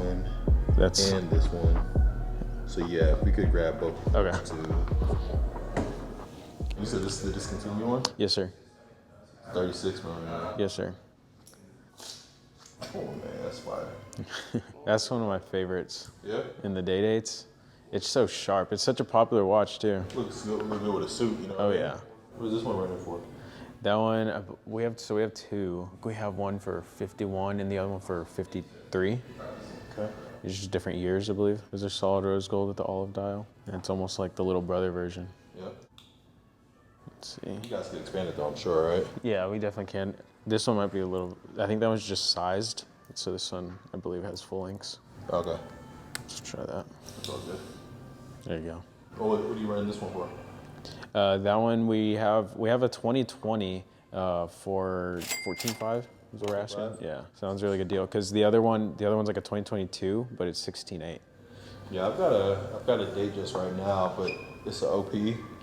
one That's and this one. So yeah, if we could grab both. okay. You said this is the discontinued one? Yes, sir. 36 millimeter. Yes, sir. Oh man, that's fire. That's one of my favorites. Yeah. In the day dates. It's so sharp. It's such a popular watch too. Looks good with a suit, you know. Oh yeah. What is this one running for? That one we have two. We have one for 51 and the other one for 53. Okay. It's just different years, I believe. There's a solid rose gold with the olive dial. And it's almost like the little brother version. Yep. Let's see. You guys can expand it though, I'm sure, right? Yeah, we definitely can. This one might be a little, I think that one's just sized. So this one, I believe, has full links. Okay. Let's try that. That's all good. There you go. Well, what are you running this one for? That one we have a 2020 for 14.5 is what we're asking. 14.5? Yeah, sounds really good deal. Because the other one's like a 2022, but it's 16.8. Yeah, I've got a date just right now, but it's an OP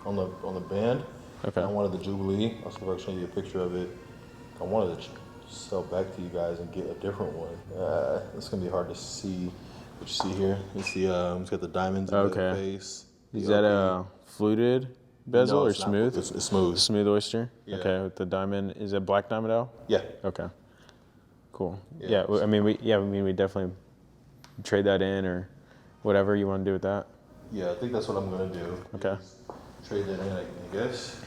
on the band. Okay. I wanted the Jubilee. I'll see if I can show you a picture of it. I wanted to sell back to you guys and get a different one. It's gonna be hard to see. What you see here? You see, it's got the diamonds in the face. Is that a fluted bezel or smooth? It's smooth. Smooth oyster. Yeah. Okay, with the diamond. Is it black diamond L? Yeah. Okay. Cool. Yeah, Yeah. I mean, we definitely trade that in or whatever you want to do with that. Yeah, I think that's what I'm gonna do. Okay. Trade that in, I guess.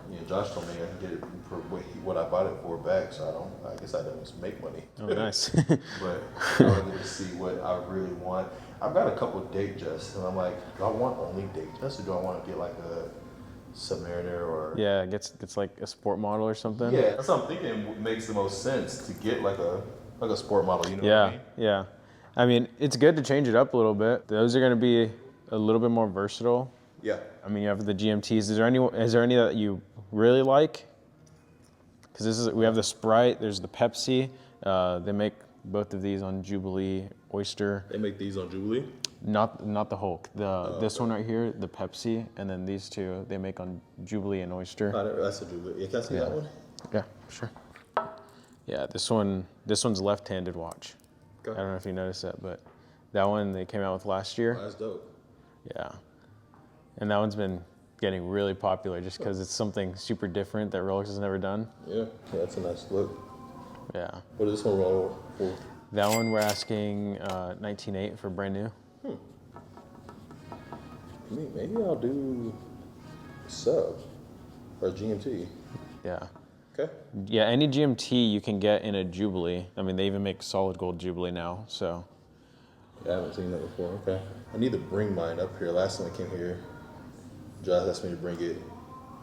Yeah, Josh told me I can get it for what I bought it for back, so I guess I don't make money. Oh, nice. But I wanted to see what I really want. I've got a couple date jests, and I'm like, do I want only date jests, or do I want to get like a Submariner or? Yeah, it gets like a sport model or something. Yeah, that's what I'm thinking. Makes the most sense to get like a sport model. You know Yeah, what I mean? yeah. I mean, it's good to change it up a little bit. Those are going to be a little bit more versatile. Yeah. I mean, you have the GMTs. Is there any that you really like? Because we have the Sprite. There's the Pepsi. They make both of these on Jubilee Oyster. They make these on Jubilee? Not the Hulk. This one right here, the Pepsi, and then these two they make on Jubilee and Oyster. That's a Jubilee. Yeah, can I see that one? Yeah, sure. Yeah, this one's left-handed watch. Okay. I don't know if you noticed that, but that one they came out with last year. Oh, that's dope. Yeah, and that one's been getting really popular just because it's something super different that Rolex has never done. Yeah, that's a nice look. Yeah. What does this one roll for? That one we're asking 19.8 for brand new. Maybe I'll do a sub or a GMT. Yeah. Okay. Yeah, any GMT you can get in a Jubilee. I mean, they even make solid gold Jubilee now, so. Yeah, I haven't seen that before. Okay. I need to bring mine up here. Last time I came here, Josh asked me to bring it,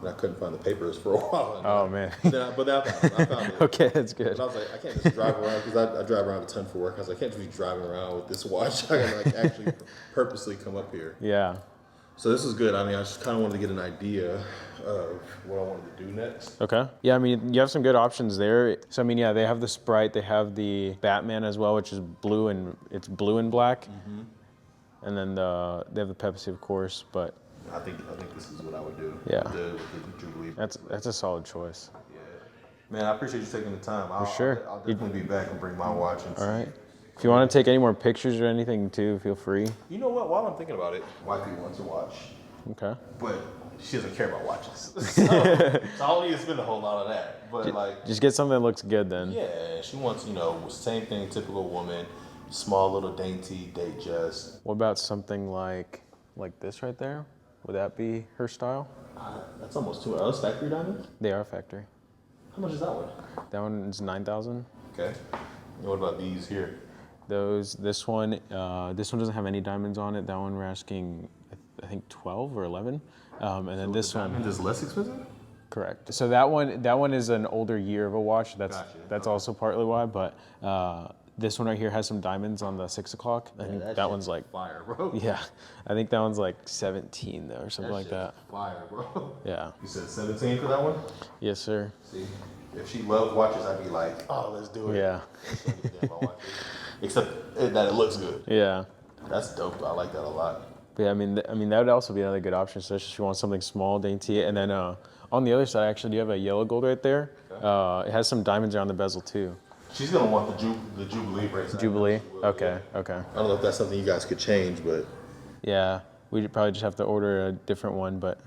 and I couldn't find the papers for a while. Oh, man. But I found it. Okay, that's good. But I was like, I can't just drive around, because I drive around a ton for work. I was like, I can't just be driving around with this watch. I gotta like actually purposely come up here. Yeah. So this is good. I mean, I just kind of wanted to get an idea of what I wanted to do next. Okay. Yeah, I mean, you have some good options there. So, I mean, yeah, they have the Sprite. They have the Batman as well, which is blue and black. Mm-hmm. And then they have the Pepsi, of course, but. I think this is what I would do. Yeah. With the Jubilee. That's a solid choice. Yeah. Man, I appreciate you taking the time. For sure. I'll definitely be back and bring my watch and All right. If you want to take any more pictures or anything too, feel free. You know what? While I'm thinking about it, wifey wants a watch. Okay. But she doesn't care about watches. So I don't need to spend a whole lot of that. But like, just get something that looks good then. Yeah, she wants, same thing, typical woman, small little dainty date just. What about something like this right there? Would that be her style? That's almost too much. Are those factory diamonds? They are factory. How much is that one? That one is 9,000. Okay. And what about these here? This one doesn't have any diamonds on it. That one we're asking, I think 12 or 11. And then this one. Diamond is less expensive? Correct. So that one is an older year of a watch. That's also partly why. But this one right here has some diamonds on the 6 o'clock. I think that one's like fire, bro. Yeah, I think that one's like 17 though, or something like that. Fire, bro. Yeah. You said 17 for that one? Yes, sir. See, if she loved watches, I'd be like, oh, let's do it. Yeah. Except that it looks good. Yeah. That's dope. I like that a lot. But yeah, I mean that would also be another good option, especially if you want something small, dainty. And then on the other side, actually, you have a yellow gold right there. Okay. It has some diamonds around the bezel too. She's gonna want the Jubilee bracelet. Jubilee. Okay. Okay. I don't know if that's something you guys could change, but yeah, we'd probably just have to order a different one, but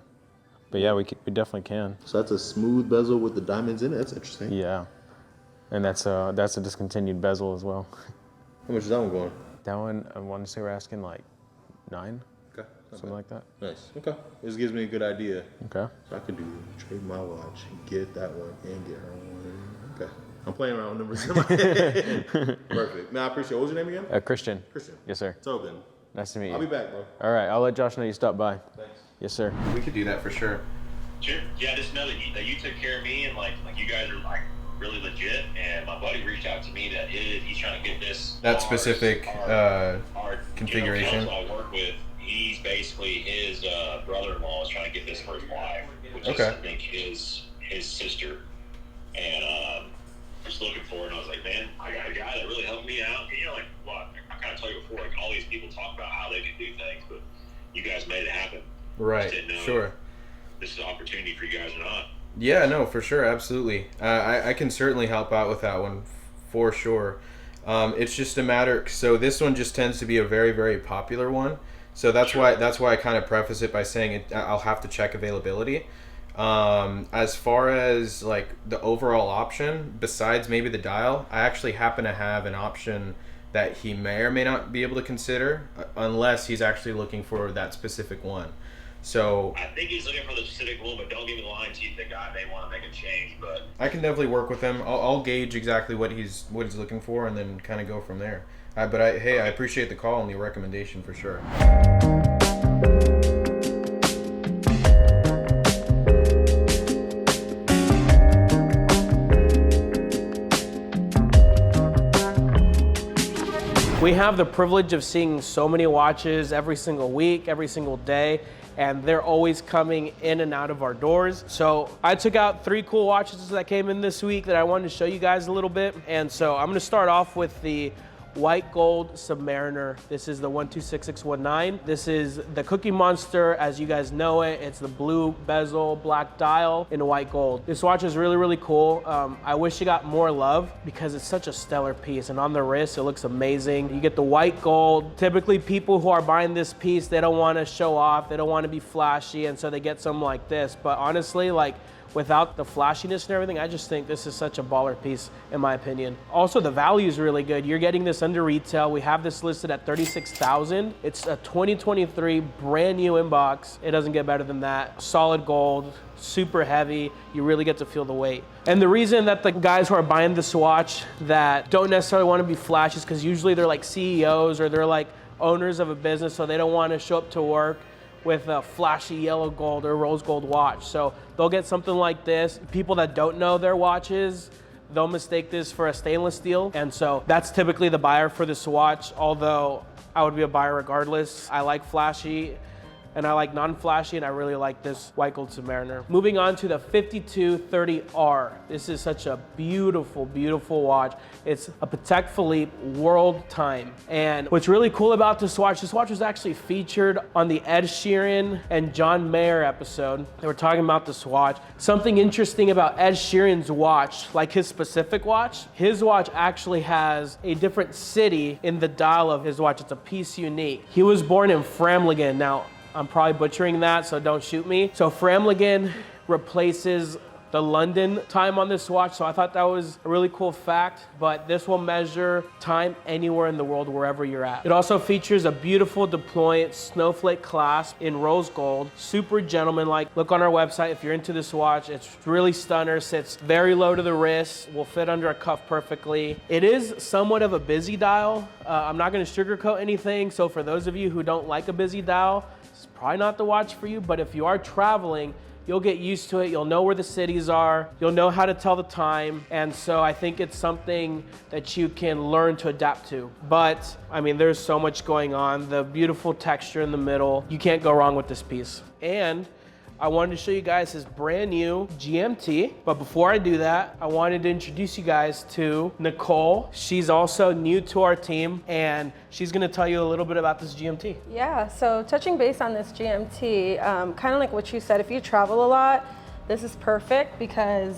yeah, we definitely can. So that's a smooth bezel with the diamonds in it. That's interesting. Yeah, and that's a discontinued bezel as well. How much is that one going? That one, I want to say we're asking like 9. Okay. Something like that. Nice. Okay. This gives me a good idea. Okay. So I could trade my watch, get that one, and get her one. Okay. I'm playing around with numbers in my head. Perfect. Man, I appreciate it. What was your name again? Christian. Christian. Yes, sir. So then. Nice to meet you. I'll be back, bro. All right, I'll let Josh know you stopped by. Thanks. Yes, sir. We could do that for sure. Sure. Yeah, just know that you took care of me, and like you guys are like really legit. And my buddy reached out to me that he's trying to get this Specific our configuration. You know, I work with. He's basically his brother-in-law is trying to get this for his wife, which is I think his sister. And just looking for it, and I was like, man, I got a guy that really helped me out. And, you know, like I kind of told you before, like all these people talk about how they can do things, but you guys made it happen. Right. Sure. This is an opportunity for you guys or not. Yeah, no, for sure, absolutely. I can certainly help out with that one, for sure. It's just a matter. So this one just tends to be a very, very popular one. So that's why I kind of preface it by saying I'll have to check availability. As far as like the overall option, besides maybe the dial, I actually happen to have an option that he may or may not be able to consider, unless he's actually looking for that specific one. So I think he's looking for the specific one, but don't give me the line. The guy may want to make a change, but I can definitely work with him. I'll gauge exactly what he's looking for, and then kind of go from there. I appreciate the call and the recommendation for sure. We have the privilege of seeing so many watches every single week, every single day, and they're always coming in and out of our doors. So I took out 3 cool watches that came in this week that I wanted to show you guys a little bit. And so I'm gonna start off with the white gold Submariner. This is the 126619. This is the Cookie Monster as you guys know it. It's the blue bezel, black dial in white gold. This watch is really, really cool. I wish it got more love because it's such a stellar piece, and on the wrist, it looks amazing. You get the white gold. Typically people who are buying this piece, they don't want to show off, they don't want to be flashy, and so they get something like this. But honestly, like, without the flashiness and everything, I just think this is such a baller piece in my opinion. Also, the value is really good. You're getting this under retail. We have this listed at $36,000. It's a 2023 brand new inbox. It doesn't get better than that. Solid gold, super heavy. You really get to feel the weight. And the reason that the guys who are buying this watch that don't necessarily want to be flashy is because usually they're like CEOs or they're like owners of a business, so they don't want to show up to work with a flashy yellow gold or rose gold watch. So they'll get something like this. People that don't know their watches, they'll mistake this for a stainless steel. And so that's typically the buyer for this watch, although I would be a buyer regardless. I like flashy and I like non-flashy, and I really like this white gold Submariner. Moving on to the 5230R. This is such a beautiful, beautiful watch. It's a Patek Philippe World Time. And what's really cool about this watch was actually featured on the Ed Sheeran and John Mayer episode. They were talking about this watch. Something interesting about Ed Sheeran's watch, like his specific watch, his watch actually has a different city in the dial of his watch. It's a piece unique. He was born in Framlingham. Now, I'm probably butchering that, so don't shoot me. So Framlingham replaces the London time on this watch, so I thought that was a really cool fact, but this will measure time anywhere in the world, wherever you're at. It also features a beautiful deployant snowflake clasp in rose gold, super gentleman-like. Look on our website if you're into this watch. It's really stunner, sits very low to the wrist, will fit under a cuff perfectly. It is somewhat of a busy dial. I'm not gonna sugarcoat anything, so for those of you who don't like a busy dial, it's probably not the watch for you, but if you are traveling, you'll get used to it. You'll know where the cities are. You'll know how to tell the time. And so I think it's something that you can learn to adapt to. But I mean, there's so much going on. The beautiful texture in the middle. You can't go wrong with this piece. And I wanted to show you guys his brand new GMT. But before I do that, I wanted to introduce you guys to Nicole. She's also new to our team, and she's gonna tell you a little bit about this GMT. Yeah, so touching base on this GMT, kind of like what you said, if you travel a lot, this is perfect because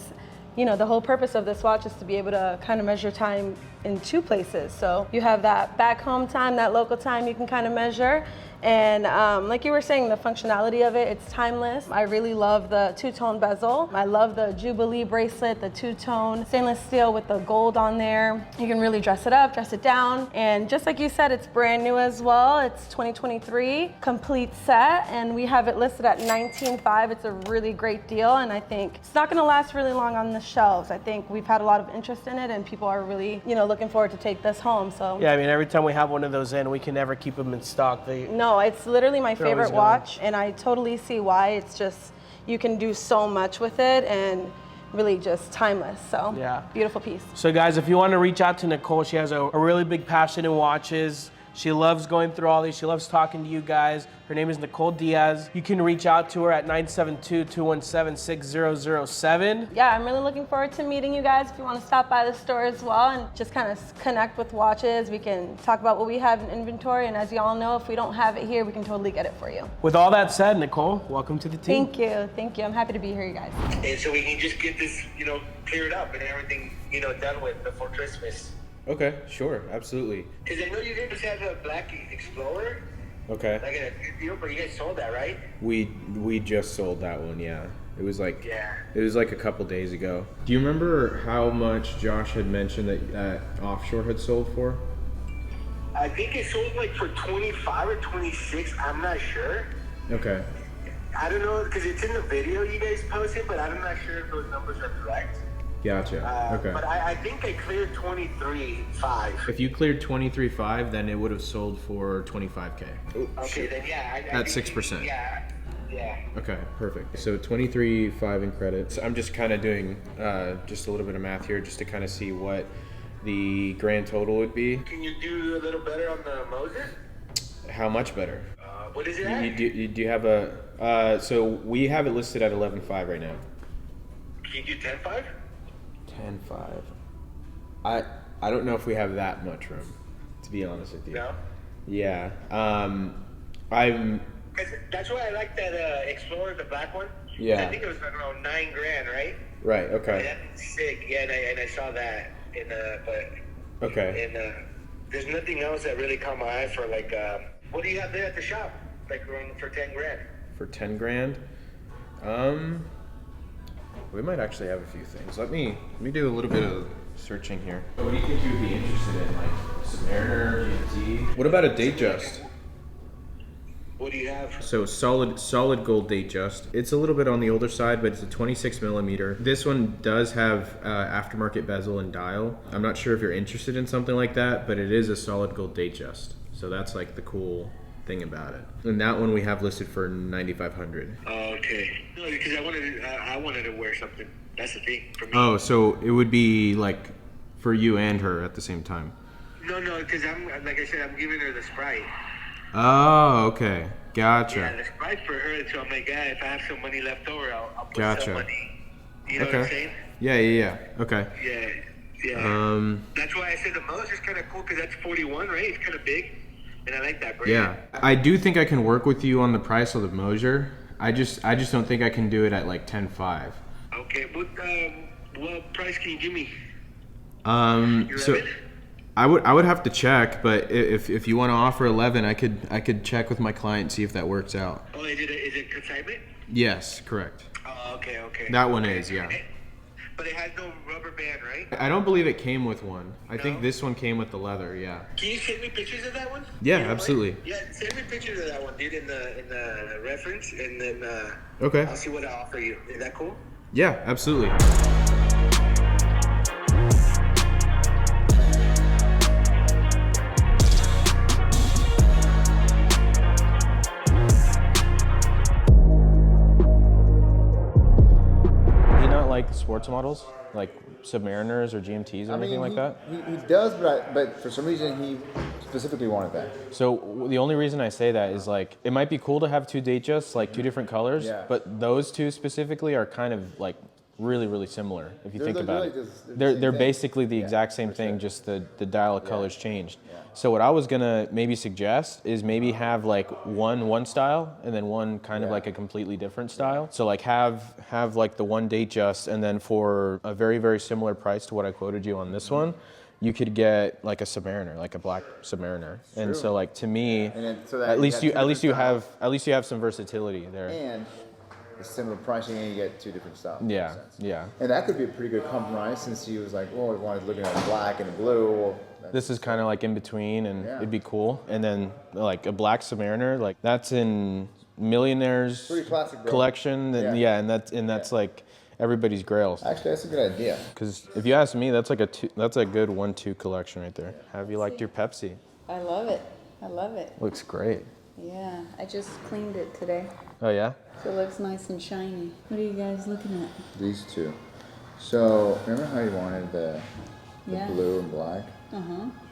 you know, the whole purpose of this watch is to be able to kind of measure time in 2 places. So you have that back home time, that local time you can kind of measure. And like you were saying, the functionality of it, it's timeless. I really love the 2-tone bezel. I love the Jubilee bracelet, the 2-tone stainless steel with the gold on there. You can really dress it up, dress it down. And just like you said, it's brand new as well. It's 2023, complete set. And we have it listed at $19,500. It's a really great deal. And I think it's not gonna last really long on the shelves. I think we've had a lot of interest in it and people are really, you know, looking forward to take this home, so. Yeah, I mean, every time we have one of those in, we can never keep them in stock. No, it's literally my They're always favorite gone. watch, and I totally see why. It's just, you can do so much with it and really just timeless. So, Yeah. beautiful piece. So guys, if you want to reach out to Nicole, she has a really big passion in watches. She loves going through all these. She loves talking to you guys. Her name is Nicole Diaz. You can reach out to her at 972-217-6007. Yeah, I'm really looking forward to meeting you guys. If you want to stop by the store as well and just kind of connect with watches, we can talk about what we have in inventory. And as you all know, if we don't have it here, we can totally get it for you. With all that said, Nicole, welcome to the team. Thank you. Thank you. I'm happy to be here, you guys. And so we can just get this, you know, cleared up and everything, you know, done with before Christmas. Okay, sure, absolutely. Because I know you guys had a black Explorer, Okay. like a good deal, but you guys sold that, right? We just sold that one, yeah. It was like Yeah. It was like a couple days ago. Do you remember how much Josh had mentioned that offshore had sold for? I think it sold like for 25 or 26. I'm not sure. Okay. I don't know because it's in the video you guys posted, but I'm not sure if those numbers are correct. Gotcha. Okay. But I think I cleared 23.5. If you cleared 23.5, then it would have sold for 25K. Okay, then yeah. At think- 6%. Yeah. Yeah. Okay, perfect. So 23.5 in credits. I'm just kind of doing just a little bit of math here just to kind of see what the grand total would be. Can you do a little better on the Moses? How much better? What is it at? Do you have a so we have it listed at 11.5 right now. Can you do 10.5? 10.5. I don't know if we have that much room, to be honest with you. No. Yeah. I'm. Cause that's why I like that Explorer, the black one. Yeah. I think it was like around $9,000, right? Right. Okay. Yeah, that's sick. Yeah, and I saw that in but Okay. and there's nothing else that really caught my eye for like what do you have there at the shop? Like around for $10,000. For 10 grand. We might actually have a few things. Let me do a little bit of searching here. What do you think you would be interested in, like Submariner, GMT? What about a Datejust? What do you have? So solid gold Datejust. It's a little bit on the older side, but it's a 26 millimeter. This one does have aftermarket bezel and dial. I'm not sure if you're interested in something like that, but it is a solid gold Datejust. So that's like the cool thing about it. And that one we have listed for 9,500. Okay. No, because I wanted to wear something. That's the thing for me. Oh, so it would be like for you and her at the same time. No, because I'm like I said, I'm giving her the Sprite. Oh, okay. Gotcha. Yeah, the Sprite for her. So I'm like, yeah, if I have some money left over, I'll put Gotcha. some money. You know what I'm saying? Yeah. Okay. Yeah. That's why I said the Moses is kind of cool because that's 41, right? It's kind of big, and I like that brand. Yeah. I do think I can work with you on the price of the Mosier. I just don't think I can do it at like 10.5. Okay. What price can you give me? So 11? I would have to check, but if you want to offer 11, I could check with my client and see if that works out. Oh, is it consignment? Yes, correct. Oh, okay. That one is, yeah. But it has no rubber band, right? I don't believe it came with one. I think No? this one came with the leather, yeah. Can you send me pictures of that one? Yeah, You know what? absolutely. Yeah, send me pictures of that one, dude, in the reference, and then Okay. I'll see what I offer you. Is that cool? Yeah, absolutely. Do you not like sports models, like Submariners or GMTs or anything like that? He does, but for some reason he specifically wanted that. So the only reason I say that is like, it might be cool to have two Datejusts, like two different colors, Yeah. but those two specifically are kind of like really, really similar if you think They're about really it. just- they're the They're same they're thing. basically the Yeah, exact same for thing, sure. just the dial of colors changed. Yeah. So what I was gonna maybe suggest is maybe have like one style and then one kind of Yeah. like a completely different style. So like have like the one date just, and then for a very, very similar price to what I quoted you on this one, you could get like a Submariner, like a black Submariner. And so like to me, And then, so that at least have you two different have some versatility there. and it's similar pricing, and you get two different styles. Yeah, Makes sense. yeah. And that could be a pretty good compromise since he was like, well, I wanted looking at black and blue. Well, This is kind of like in between, and Yeah. it'd be cool. And then like a black Submariner, like that's in Millionaire's Pretty classic, bro. collection. And Yeah. and that's like everybody's grails. actually, that's a good idea. Because if you ask me, that's like that's a good 1-2 collection right there. Have you liked your Pepsi? I love it. I love it. Looks great. Yeah, I just cleaned it today, Oh yeah. so it looks nice and shiny. What are you guys looking at? These two. So remember how you wanted the Yeah. blue and black?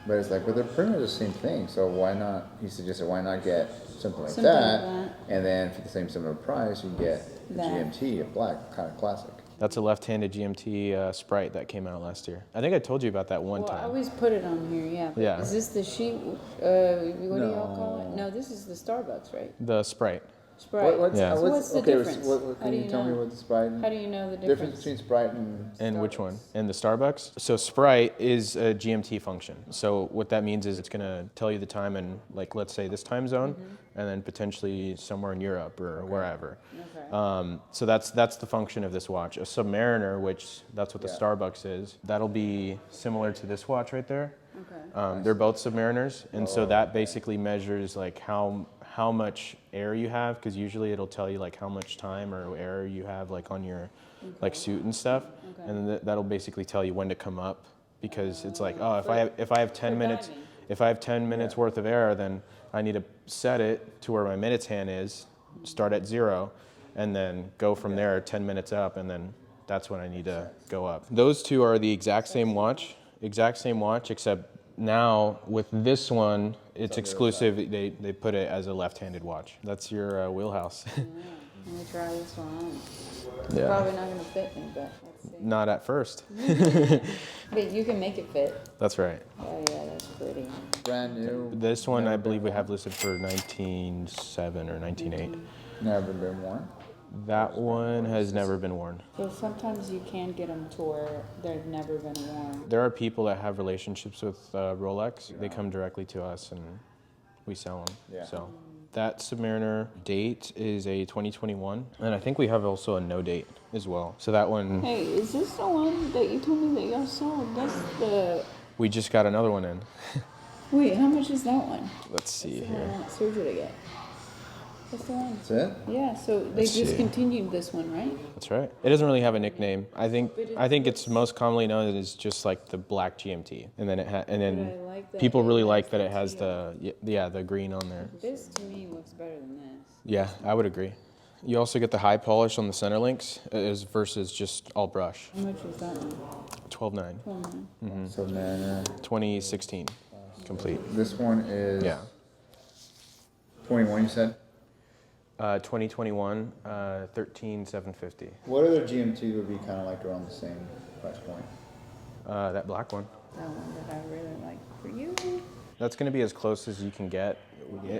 But it's like, well, they're pretty much the same thing. So why not? He suggested, why not get something like Something that, like and then for the same similar price, you get the That. GMT, a black kind of classic. That's a left-handed GMT Sprite that came out last year. I think I told you about that one Well, I time. always put it on here, yeah. But Yeah. Is this the sheet? What do y'all call it? No, this is the Starbucks, right? The Sprite. Sprite. Yeah. So what's the okay, difference? What, How can do you you tell me know? what the Sprite? How do you know the difference difference? between Sprite and And which one? And the Starbucks? So Sprite is a GMT function. So what that means is it's gonna tell you the time in, like, let's say this time zone, and then potentially somewhere in Europe or wherever. Okay. So that's the function of this watch. A Submariner, which that's what the Starbucks is, that'll be similar to this watch right there. Okay. They're both Submariners, and so that basically measures like how much air you have, because usually it'll tell you like how much time or air you have like on your like suit and stuff, and then that'll basically tell you when to come up, because it's like, oh, if I have 10 minutes, diving. if I have 10 minutes worth of air, then I need to set it to where my minutes hand is, start at 0, and then go from there 10 minutes up, and then that's when I need to go up. Those two are the exact same watch, except now with this one, it's exclusive. They put it as a left-handed watch. That's your wheelhouse. Let me try this one on. Yeah. Probably not gonna fit me, but let's see. Not at first. But you can make it fit. That's right. Oh yeah, that's pretty. brand new? This one I believe we have listed for 1907 or 1908. Never been worn. That one has never been worn. So sometimes you can get them to where they've never been worn. There are people that have relationships with Rolex. They come directly to us and we sell them. Yeah. So that Submariner date is a 2021, and I think we have also a no date as well. So that one, Hey, is this the one that you told me that y'all sold? That's the. we just got another one in. Wait, how much is that one? Let's see I here. want Sergio to get. That's the one. That's it? Yeah, so they Let's see. discontinued this one, right? That's right. It doesn't really have a nickname. I think it's most commonly known as just like the black GMT, and then But I like that people it really has like that the it has teal. the green on there. This to me looks better than this. Yeah, I would agree. You also get the high polish on the center links versus just all brush. How much is that one? 12.9, Oh, no. So man, 2016, complete. this one is Yeah. 21. You said. 2021, 13,750. What other GMT would be kind of like around the same price point? That black one. That one that I really like for you. That's going to be as close as you can get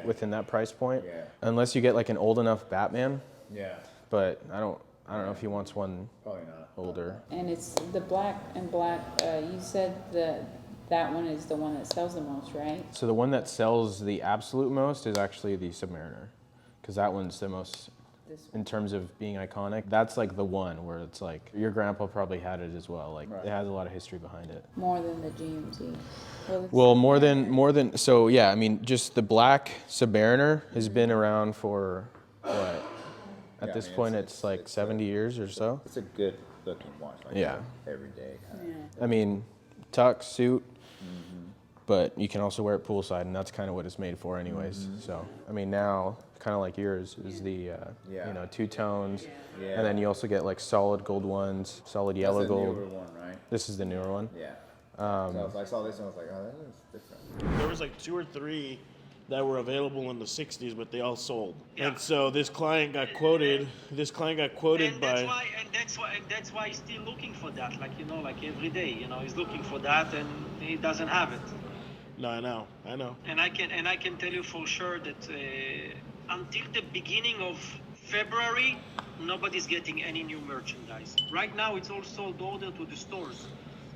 within that price point, Yeah. unless you get like an old enough Batman. Yeah. But I don't know if he wants one Probably not. older. And it's the black and black. You said that one is the one that sells the most, right? So the one that sells the absolute most is actually the Submariner, because that one's the most, This in terms of being iconic. That's like the one where it's like your grandpa probably had it as well. Like it has a lot of history behind it. more than the GMT. Well, more than so yeah. I mean, just the black Submariner has been around for what? At Yeah, this I mean, point, it's- it's like 70 years or so. It's a good looking watch. Like Yeah. Every day. Kind of. Yeah. I mean, tux, suit, but you can also wear it poolside, and that's kind of what it's made for anyways. So, I mean, now, kind of like yours, is the, Yeah. two tones, Yeah. and then you also get like solid gold ones, solid yellow That's the gold. newer one, right? This is the newer one. Yeah. So I saw this and I was like, oh, that looks different. There was like 2 or 3 that were available in the 60s, but they all sold. Yeah. And so this client got quoted. And that's why he's still looking for that. Like every day, he's looking for that, and he doesn't have it. No, I know. And I can tell you for sure that until the beginning of February, nobody's getting any new merchandise. Right now, it's all sold order to the stores.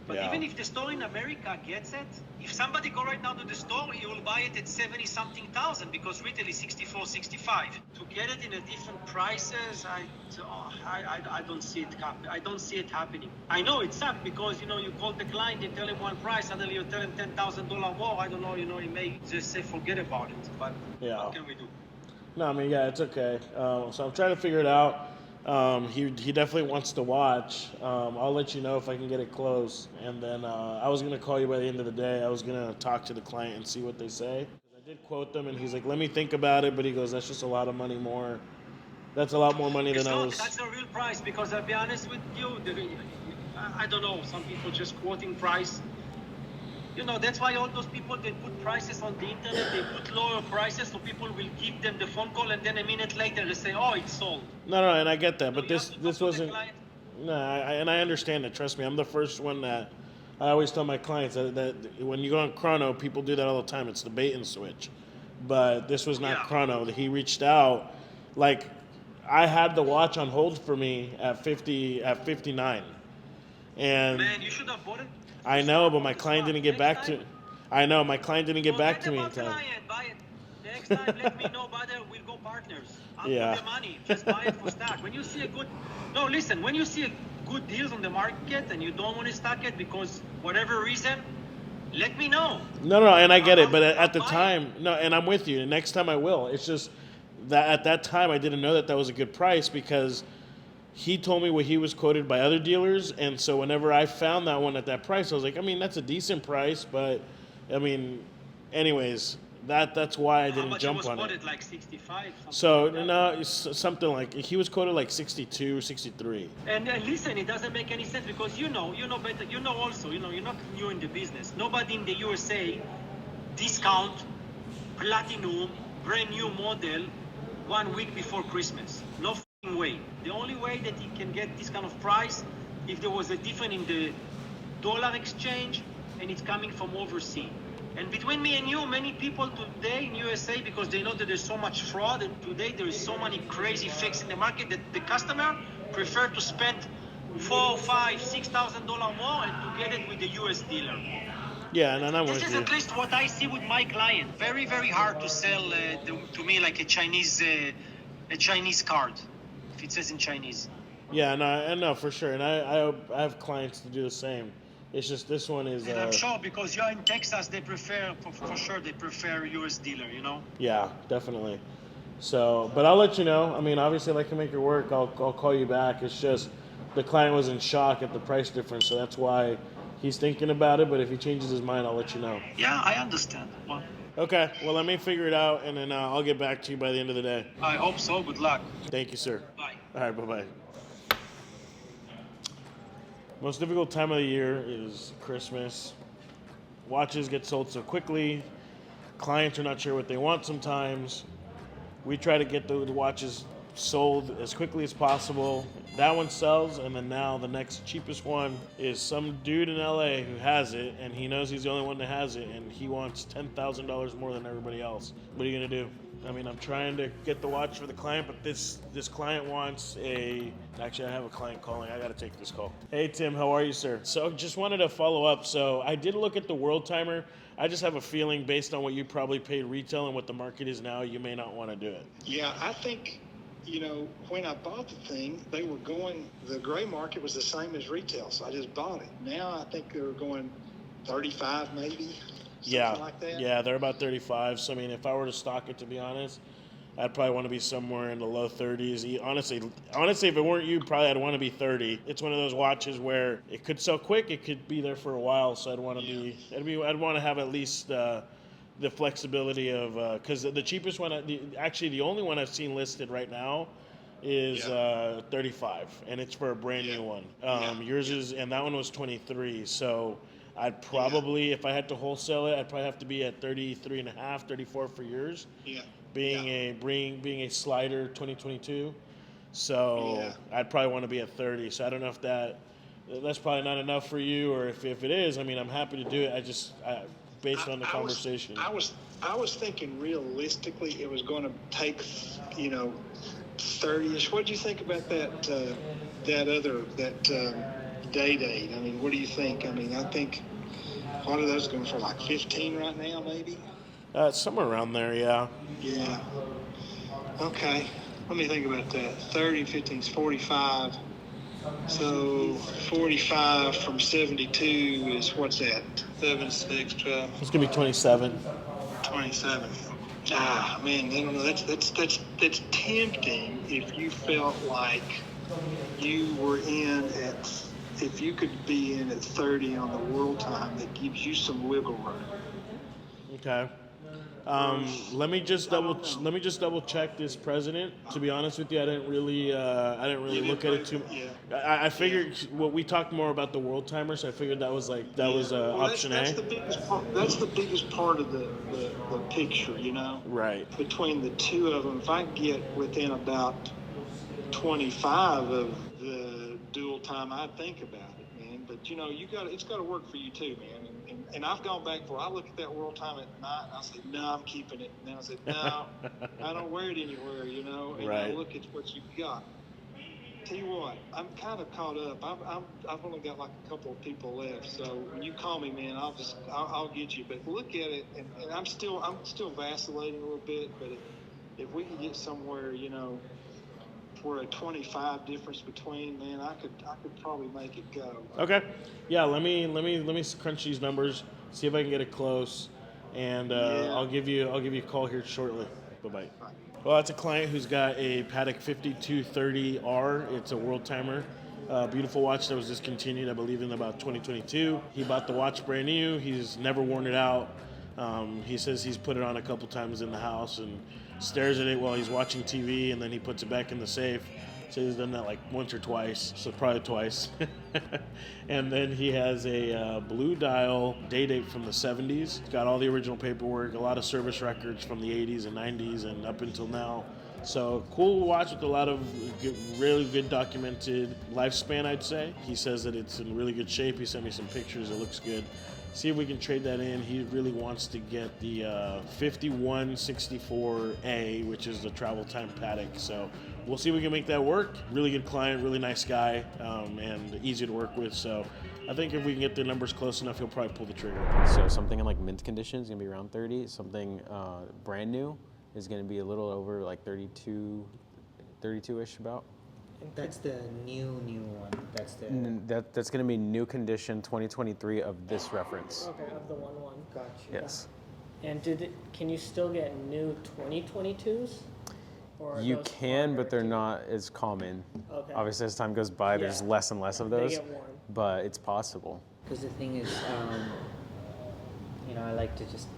But even if the store in America gets it, if somebody go right now to the store, he will buy it at 70-something thousand because retail is 64, 65. To get it in a different prices, I don't see it happen. I don't see it happening. I know it sucks because you call the client, you tell him one price, suddenly you tell him $10,000 more. I don't know. He may just say forget about it. But what can we do? No, I mean, it's okay. So I'm trying to figure it out. He definitely wants to watch. I'll let you know if I can get it close. And then I was going to call you by the end of the day. I was going to talk to the client and see what they say. I did quote them, and he's like, let me think about it. But he goes, that's just a lot of money more. That's a lot more money than I was. That's a real price because I'll be honest with you. I don't know. Some people just quoting price. That's why all those people, they put prices on the internet, they put lower prices so people will give them the phone call and then a minute later they say, oh, it's sold. No, and I get that, but this wasn't, and I understand it, trust me. I'm the first one that, I always tell my clients that when you go on Chrono, people do that all the time. It's the bait and switch. But this was not Chrono. He reached out, like, I had the watch on hold for me at 59. And man, you should have bought it. I know, but my client didn't get back to me. I know, my client didn't get back to me in time. Buy it. Next time, let me know, brother. We'll go partners. I'll put the money. Just buy it for stock. When you see when you see good deals on the market and you don't want to stock it because whatever reason, let me know. No, and I get it, but at the time, and I'm with you. And next time I will. It's just that at that time I didn't know that was a good price because he told me what he was quoted by other dealers, and so whenever I found that one at that price, I was like, I mean, that's a decent price, but I mean, anyways, that's why I didn't jump on it. How much was quoted, like 65? So no, something like he was quoted like 62, 63. And listen, it doesn't make any sense because you know better. You know also, you're not new in the business. Nobody in the USA discount platinum brand new model 1 week before Christmas. No way. The only way that he can get this kind of price if there was a difference in the dollar exchange and it's coming from overseas. And between me and you, many people today in USA, because they know that there's so much fraud, and today there is so many crazy fakes in the market that the customer prefer to spend $4,000, $5,000, $6,000 more and to get it with the US dealer. Yeah, and I'm with you. This is at least what I see with my client. Very, very hard to sell to me like a Chinese card. It says in Chinese. Yeah, no, for sure. And I have clients to do the same. It's just this one is... And I'm sure because you're in Texas, they prefer, for sure, they prefer US dealer, Yeah, definitely. So, but I'll let you know. I mean, obviously, if I can make it work, I'll call you back. It's just the client was in shock at the price difference, so that's why he's thinking about it. But if he changes his mind, I'll let you know. Yeah, I understand. Well, okay, well, let me figure it out, and then I'll get back to you by the end of the day. I hope so. Good luck. Thank you, sir. Bye. All right, bye-bye. Most difficult time of the year is Christmas. Watches get sold so quickly. Clients are not sure what they want sometimes. We try to get the watches sold as quickly as possible. That one sells, and then now the next cheapest one is some dude in LA who has it, and he knows he's the only one that has it, and he wants $10,000 more than everybody else. What are you gonna do? I mean, I'm trying to get the watch for the client, but this client wants actually, I have a client calling. I gotta take this call. Hey, Tim, how are you, sir? So just wanted to follow up. So I did look at the World Timer. I just have a feeling based on what you probably paid retail and what the market is now, you may not want to do it. Yeah, I think, when I bought the thing, the gray market was the same as retail, so I just bought it. Now I think they're going 35 maybe. Yeah, like that. Yeah, they're about 35. So I mean, if I were to stock it, to be honest, I'd probably want to be somewhere in the low 30s. Honestly, if it weren't you, probably I'd want to be 30. It's one of those watches where it could sell quick, it could be there for a while. So I'd want to I'd want to have at least the flexibility of because the cheapest one, actually the only one I've seen listed right now is 35, and it's for a brand new one. Yours is, and that one was 23. So I'd probably, if I had to wholesale it, I'd probably have to be at 33.5, 34 for yours. Yeah. Being a slider 2022. So I'd probably want to be at 30. So I don't know if that's probably not enough for you, or if it is, I mean, I'm happy to do it. Based on the conversation. I was thinking realistically it was going to take, 30ish. What do you think about that day date? I mean, what do you think? I mean, I think one of those going for like 15 right now, maybe. Somewhere around there, yeah. Yeah. Okay. Let me think about that. 30, 15 is 45. So 45 from 72 is what's that? 7, 6, 12. It's gonna be 27. 27. Ah, man, I don't know. That's tempting if you felt like you were if you could be in at 30 on the world time, that gives you some wiggle room. Okay. Let me just double check this president. To be honest with you, I didn't really look at it too. I figured we talked more about the world timer, so I figured that was option A. That's the biggest part of the picture, Right. Between the two of them, if I get within about 25 of the dual time, I'd think about it, man. But it's got to work for you too, man. And I've gone back I look at that world time at night, and I say, no, I'm keeping it. And then I said, no, I don't wear it anywhere, And right. I look at what you've got. Tell you what, I'm kind of caught up. I've only got like a couple of people left. So when you call me, man, I'll get you. But look at it, and I'm still vacillating a little bit. But if we can get somewhere, for a 25 difference between, man, I could probably make it go. Okay. Yeah, let me crunch these numbers, see if I can get it close, and I'll give you a call here shortly. Bye-bye. Well, that's a client who's got a Patek 5230R. It's a world timer. Beautiful watch that was discontinued, I believe, in about 2022. He bought the watch brand new. He's never worn it out. He says he's put it on a couple times in the house and stares at it while he's watching TV, and then he puts it back in the safe. So he's done that like once or twice, so probably twice. And then he has a blue dial day date from the 70s. It's got all the original paperwork, a lot of service records from the 80s and 90s and up until now. So cool watch with a lot of really good documented lifespan, I'd say. He says that it's in really good shape. He sent me some pictures. It looks good. See if we can trade that in. He really wants to get the 5164A, which is the travel time Patek. So we'll see if we can make that work. Really good client, really nice guy, and easy to work with. So I think if we can get the numbers close enough, he'll probably pull the trigger. So something in like mint condition is going to be around 30. Something brand new is going to be a little over like 32-ish about. That's the new one. That's the. That's going to be new condition 2023 of this reference. Okay, of the 1-1. Gotcha. Yes. And can you still get new 2022s? You can, but they're not as common. Okay. Obviously, as time goes by, there's less and less of those. They get worn. But it's possible. Because the thing is, I like to just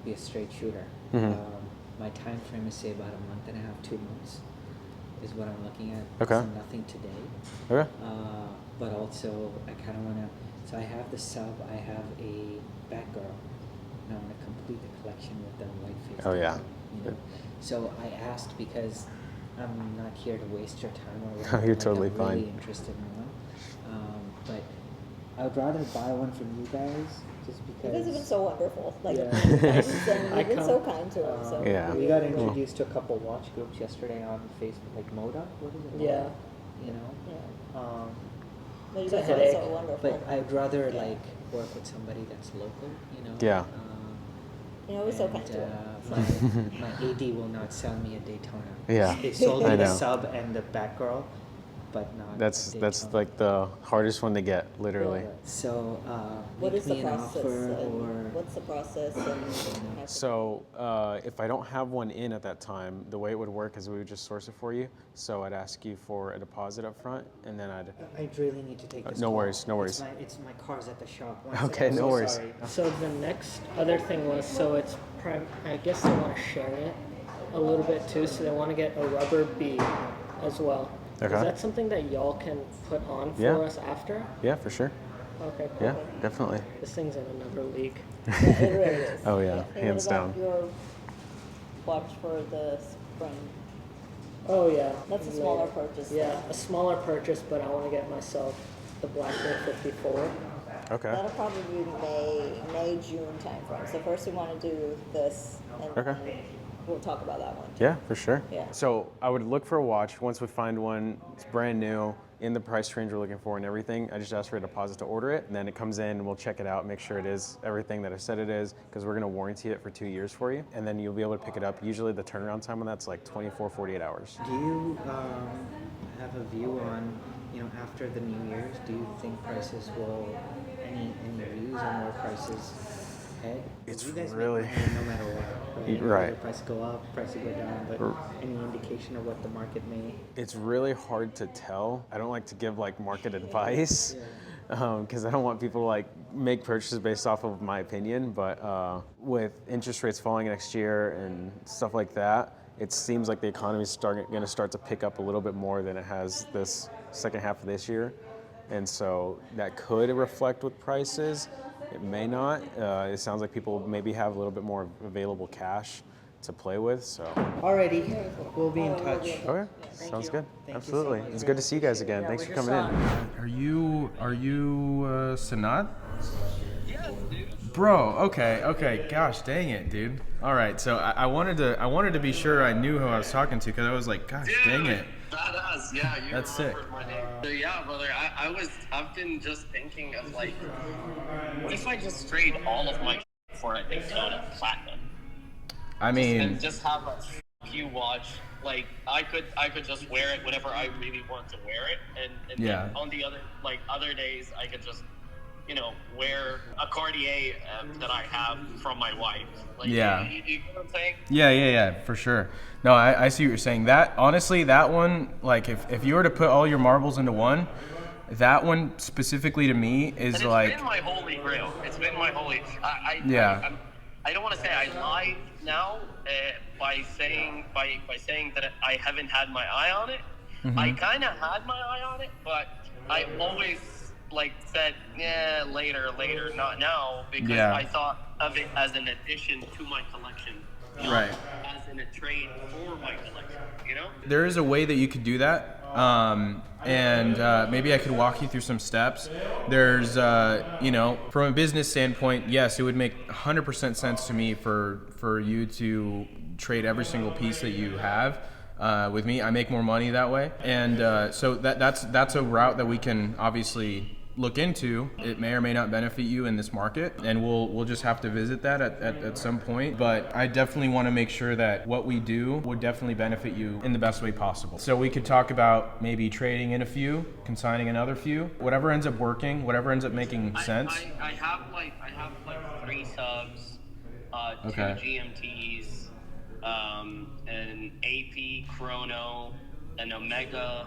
be a straight shooter. Mm-hmm. My time frame is say about a month and a half, 2 months. Is what I'm looking at. Okay. So nothing today. Okay. But also, I kind of want to. So I have the sub. I have a Batgirl, and I want to complete the collection with the white face. Oh yeah. So I asked because I'm not here to waste your time or whatever. You're totally I'm fine. Really interested in one, but I would rather buy one from you guys. Just because you guys have been so wonderful. Like, yeah. you've been so kind to us. So. Yeah. We got introduced to a couple watch groups yesterday on Facebook, like Moda. What is it? Yeah. But you guys are so wonderful. But I'd rather work with somebody that's local. Yeah. You're always so kind to us. My AD will not sell me a Daytona. Yeah. They sold me the sub and the Batgirl, but not. That's like the hardest one to get, literally. Yeah. So what is the me an process? offer or what's the process? So if I don't have one in at that time, the way it would work is we would just source it for you. So I'd ask you for a deposit up front, and then I really need to take this No call. worries, no worries. It's my car's at the shop. Okay, no worries. Sorry. So the next other thing was, it's I guess they want to share it a little bit too, so they want to get a rubber bead as well. Okay. Is that something that y'all can put on for us after? Yeah, for sure. Okay, cool. Yeah, definitely. This thing's in another league. Yeah, it really is. Oh yeah, Hey, hands what about down. your watch for the spring? Oh yeah. That's a smaller purchase. Yeah, a smaller purchase, but I want to get myself the Blackbird 54. Okay. That'll probably be May, June timeframe. So first we want to do this, and Okay. then we'll talk about that one. Yeah, for sure. Yeah. So I would look for a watch. Once we find one, it's brand new, in the price range we're looking for and everything, I just ask for a deposit to order it, and then it comes in, we'll check it out, make sure it is everything that I said it is, because we're gonna warranty it for 2 years for you, and then you'll be able to pick it up. Usually the turnaround time on that's like 24, 48 hours. Do you have a view on, after the New Year's, do you think prices will, any views on where prices head? It's You guys really- make money no matter what, right? Right. Whether prices go up, prices go down, but any indication of what the market may? It's really hard to tell. I don't like to give like market advice because I don't want people to like make purchases based off of my opinion. But with interest rates falling next year and stuff like that, it seems like the economy is going to start to pick up a little bit more than it has this second half of this year. And so that could reflect with prices. It may not. It sounds like people maybe have a little bit more available cash to play with. So. Alrighty, we'll be in touch. Okay, sounds good. Thank you Absolutely. so much. It's good to see you guys again. Thanks for coming in. Are you Sanad? Yes, dude. Bro, okay. Gosh, dang it, dude. All right, so I wanted to be sure I knew who I was talking to because I was like, gosh, dang it. Badass, yeah, you That's sick. remembered my name. So yeah, brother, I've been just thinking of like, what if I just trade all of my for a Daytona Platinum? I mean, And just have a few watch. Like I could just wear it whenever I really want to wear it, and Yeah. then on the other days I could just wear a Cartier that I have from my wife. Like, Yeah. you know what I'm saying? Yeah, for sure. No, I see what you're saying. That honestly, that one, like if you were to put all your marbles into one, that one specifically to me is And it's been my holy grail. It's been my holy. I don't want to say I lied now by saying that I haven't had my eye on it. Mhm. I kind of had my eye on it, but I always said, yeah, later, not now, because Yeah. I thought of it as an addition to my collection, not Right. as in a trade for my collection. You know? There is a way that you could do that, and maybe I could walk you through some steps. There's, from a business standpoint, yes, it would make 100% sense to me for you to trade every single piece that you have with me. I make more money that way, and so that's a route that we can obviously look into. It may or may not benefit you in this market, and we'll just have to visit that at some point. But I definitely want to make sure that what we do would definitely benefit you in the best way possible. So we could talk about maybe trading in a few, consigning another few, whatever ends up working, whatever ends up making sense. I have 3 subs, 2 Okay. GMTs, an AP Chrono, an Omega,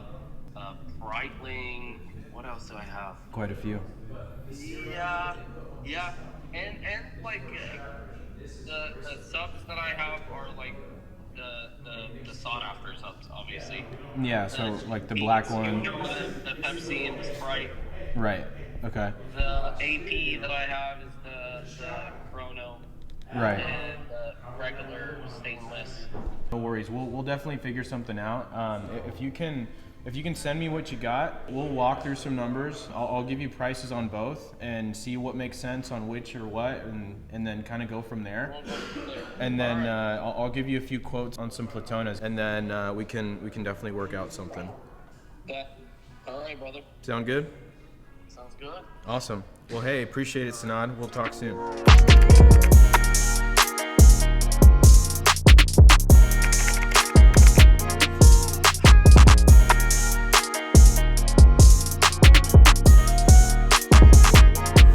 Breitling. What else do I have? Quite a few. Yeah, and the subs that I have are like the sought after subs, obviously. Yeah, so like the black one. The Pepsi and the Sprite. Right. Okay. The AP that I have is the Chrono. Right. And the regular stainless. No worries. We'll definitely figure something out. If you can send me what you got, we'll walk through some numbers. I'll give you prices on both and see what makes sense on which or what, and then kind of go from there. And then I'll give you a few quotes on some Platonas, and then we can definitely work out something. Yeah. All right, brother. Sound good? Sounds good. Awesome. Well, hey, appreciate it, Sanad. We'll talk soon.